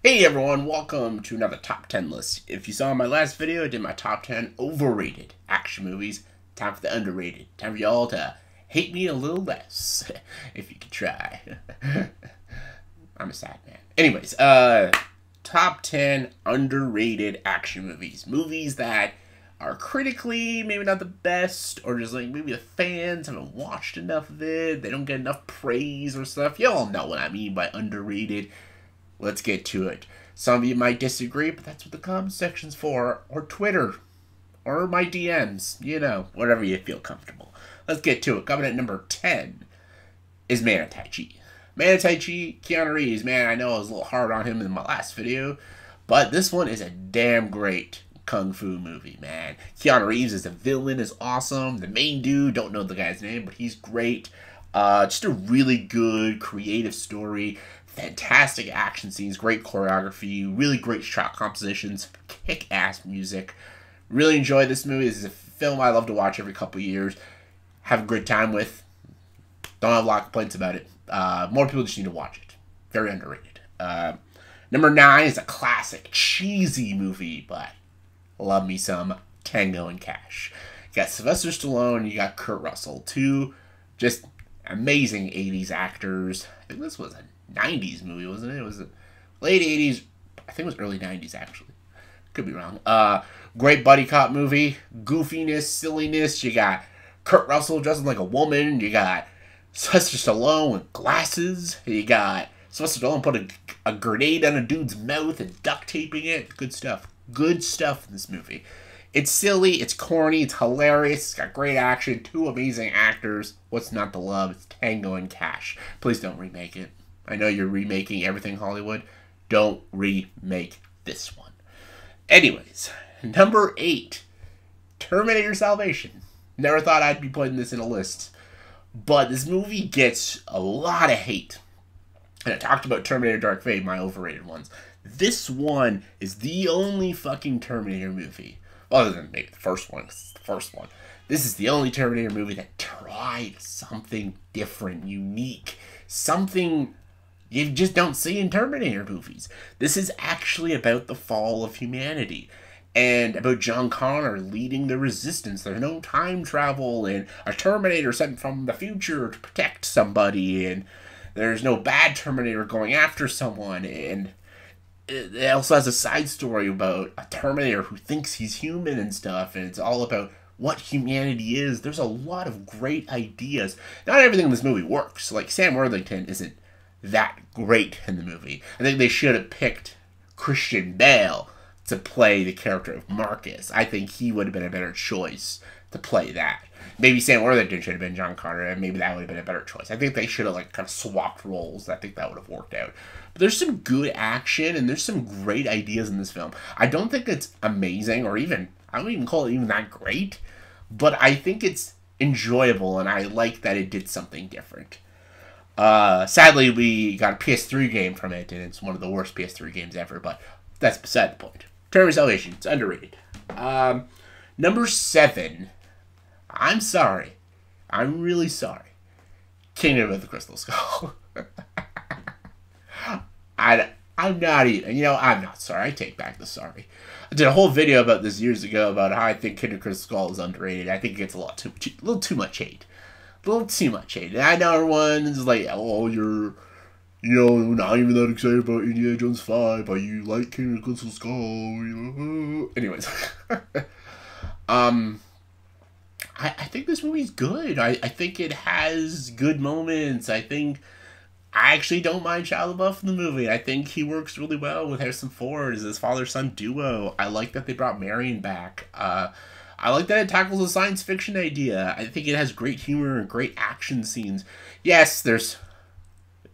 Hey everyone, welcome to another top 10 list. If you saw my last video, I did my top 10 overrated action movies. Time for the underrated. Time for y'all to hate me a little less, if you could try. I'm a sad man. Anyways, top 10 underrated action movies. Movies that are critically maybe not the best, or just like maybe the fans haven't watched enough of it, they don't get enough praise or stuff. Y'all know what I mean by underrated. Let's get to it. Some of you might disagree, but that's what the comment section's for. Or Twitter. Or my DMs. You know, whatever you feel comfortable. Let's get to it. Coming at number 10 is Man of Tai Chi. Man of Tai Chi, Keanu Reeves. Man, I know I was a little hard on him in my last video, but this one is a damn great kung fu movie, man. Keanu Reeves as a villain is awesome. The main dude, don't know the guy's name, but he's great. Just a really good, creative story. Fantastic action scenes, great choreography, really great shot compositions, kick-ass music. Really enjoy this movie. This is a film I love to watch every couple years. Have a great time with. Don't have a lot of complaints about it. More people just need to watch it. Very underrated. Number 9 is a classic, cheesy movie, but love me some Tango and Cash. You got Sylvester Stallone, you got Kurt Russell. Two just amazing 80s actors. I think this was a 90s movie, wasn't it? It was late 80s. I think it was early 90s, actually. Could be wrong. Great buddy cop movie. Goofiness, silliness. You got Kurt Russell dressing like a woman. You got Sylvester Stallone with glasses. You got Sylvester Stallone put a grenade on a dude's mouth and duct taping it. Good stuff. Good stuff in this movie. It's silly, it's corny, it's hilarious, it's got great action, two amazing actors. What's not to love? It's Tango and Cash. Please don't remake it. I know you're remaking everything Hollywood. Don't remake this one. Anyways, number 8, Terminator Salvation. Never thought I'd be putting this in a list, but this movie gets a lot of hate. And I talked about Terminator Dark Fate, my overrated ones. This one is the only fucking Terminator movie, other than maybe the first one, 'cause it's the first one. This is the only Terminator movie that tried something different, unique, something you just don't see in Terminator movies. This is actually about the fall of humanity and about John Connor leading the resistance. There's no time travel and a Terminator sent from the future to protect somebody, and there's no bad Terminator going after someone, and it also has a side story about a Terminator who thinks he's human and stuff, and it's all about what humanity is. There's a lot of great ideas. Not everything in this movie works. Like, Sam Worthington isn't that great in the movie. I think they should have picked Christian Bale to play the character of Marcus. I think he would have been a better choice to play that. Maybe Sam Worthington should have been John Connor, and maybe that would have been a better choice. I think they should have kind of swapped roles. I think that would have worked out. But there's some good action, and there's some great ideas in this film. I don't think it's amazing, or even, I don't even call it even that great, but I think it's enjoyable, and I like that it did something different. Sadly, we got a PS3 game from it, and it's one of the worst PS3 games ever, but that's beside the point. Terminator Salvation, it's underrated. Number 7, I'm sorry. I'm really sorry. Kingdom of the Crystal Skull. I'm not even, I'm not sorry. I take back the sorry. I did a whole video about this years ago about how I think Kingdom of the Crystal Skull is underrated. I think it gets a little too much hate. A little too much hate. And I know everyone's like, oh, you're, not even that excited about Indiana Jones 5, but you like Kingdom of the Crystal Skull. Anyways. I think this movie's good. I think it has good moments. I actually don't mind Shia LaBeouf in the movie. I think he works really well with Harrison Ford as his father-son duo. I like that they brought Marion back. I like that it tackles a science fiction idea. I think it has great humor and great action scenes. Yes, there's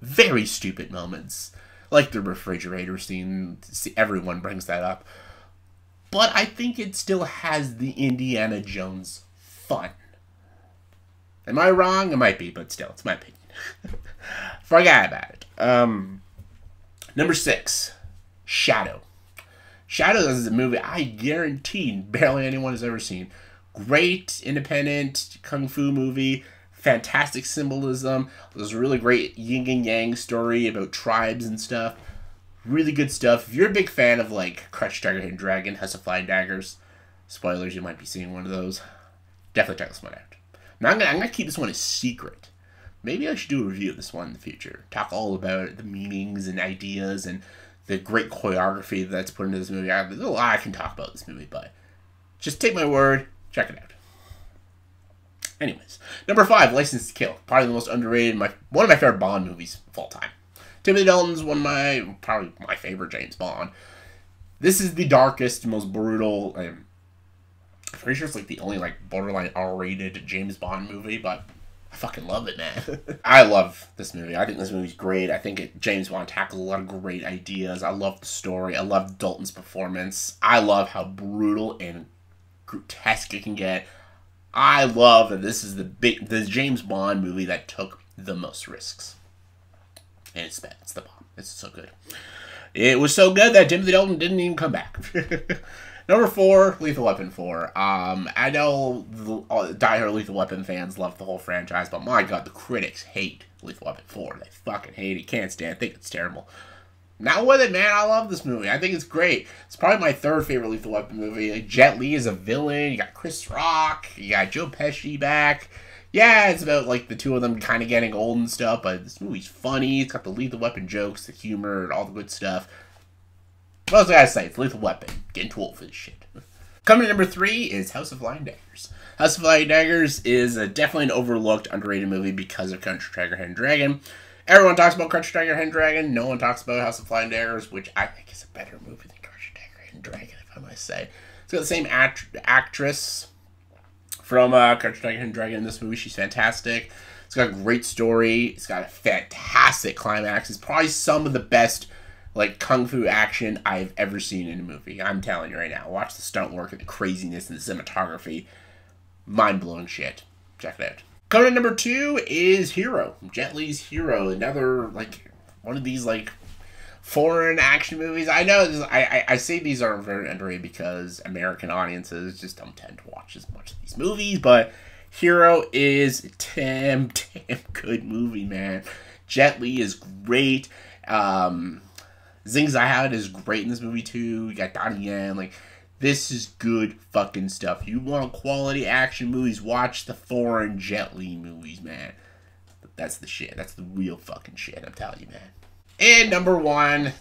very stupid moments, like the refrigerator scene. Everyone brings that up. But I think it still has the Indiana Jones fun. Am I wrong? It might be, but still, it's my opinion. Forget about it. Number 6, Shadow. Shadow is a movie I guarantee barely anyone has ever seen. Great, independent, kung fu movie. Fantastic symbolism. There's a really great yin and yang story about tribes and stuff. Really good stuff. If you're a big fan of like Crouch Tiger, Hidden Dragon, House of Flying Daggers, spoilers, you might be seeing one of those. Definitely check this one out. Now I'm gonna keep this one a secret. Maybe I should do a review of this one in the future. Talk all about the meanings and ideas and the great choreography that's put into this movie. There's a lot I can talk about this movie, but just take my word, check it out. Anyways, number 5, License to Kill. Probably the most underrated, one of my favorite Bond movies of all time. Timothy Dalton's probably my favorite James Bond. This is the darkest, most brutal, I'm pretty sure it's like the only like borderline R-rated James Bond movie, but I fucking love it, man. I love this movie. I think this movie's great. I think James Bond tackles a lot of great ideas. I love the story. I love Dalton's performance. I love how brutal and grotesque it can get. I love that this is the James Bond movie that took the most risks. And it's the bomb. It's so good. It was so good that Timothy Dalton didn't even come back. Number 4, Lethal Weapon 4. I know diehard Lethal Weapon fans love the whole franchise, but my god, the critics hate Lethal Weapon 4. They fucking hate it. Can't stand it. Think it's terrible. Not with it, man. I love this movie. I think it's great. It's probably my 3rd favorite Lethal Weapon movie. Like, Jet Li is a villain. You got Chris Rock. You got Joe Pesci back. Yeah, it's about, like, the two of them kind of getting old and stuff, but this movie's funny. It's got the Lethal Weapon jokes, the humor, and all the good stuff. What else I gotta say? It's Lethal Weapon. Getting too old for this shit. Coming to number 3 is House of Flying Daggers. House of Flying Daggers is definitely an overlooked, underrated movie because of Crouch Tiger, Hidden Dragon. Everyone talks about Crouch Tiger, Hidden Dragon. No one talks about House of Flying Daggers, which I think is a better movie than Crouch Tiger, Hidden Dragon, if I must say. It's got the same actress from Crouch Tiger, Hidden Dragon in this movie. She's fantastic. It's got a great story. It's got a fantastic climax. It's probably some of the best like kung fu action I've ever seen in a movie. I'm telling you right now. Watch the stunt work and the craziness and the cinematography. Mind-blowing shit. Check it out. Coming in number 2 is Hero. Jet Li's Hero. Another, like, one of these, like, foreign action movies. I know, I say these are very underrated because American audiences just don't tend to watch as much of these movies, but Hero is a damn good movie, man. Jet Li is great. Zing Zihad is great in this movie too. You got Donnie Yen. Like, this is good fucking stuff. You want quality action movies, watch the foreign Jet Li movies, man. That's the shit. That's the real fucking shit, I'm telling you, man. And number 1,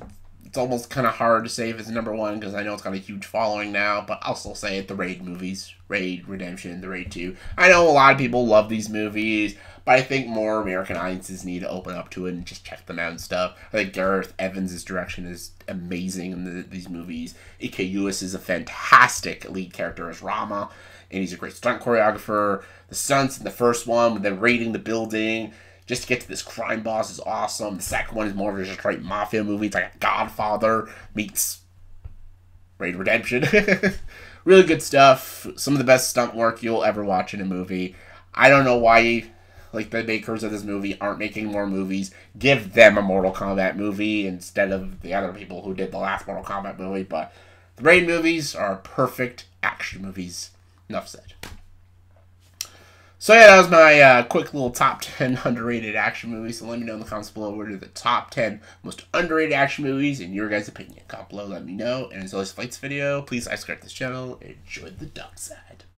it's almost kind of hard to say if it's number 1 because I know it's got a huge following now, but I'll still say it, the Raid movies. Raid, Redemption, The Raid 2. I know a lot of people love these movies, but I think more American audiences need to open up to it and just check them out and stuff. I think Gareth Evans' direction is amazing in these movies. A.K. Lewis is a fantastic lead character as Rama, and he's a great stunt choreographer. The stunts in the first one, when they're raiding the building, just to get to this crime boss is awesome. The second one is more of a straight mafia movie. It's like a Godfather meets Raid Redemption. Really good stuff. Some of the best stunt work you'll ever watch in a movie. I don't know why like the makers of this movie aren't making more movies. Give them a Mortal Kombat movie instead of the other people who did the last Mortal Kombat movie. But the Raid movies are perfect action movies. Enough said. So yeah, that was my quick little top 10 underrated action movies. So let me know in the comments below what are the top 10 most underrated action movies in your guys' opinion. Comment below, let me know. And as always, if you like this video, please subscribe to this channel and enjoy the dark side.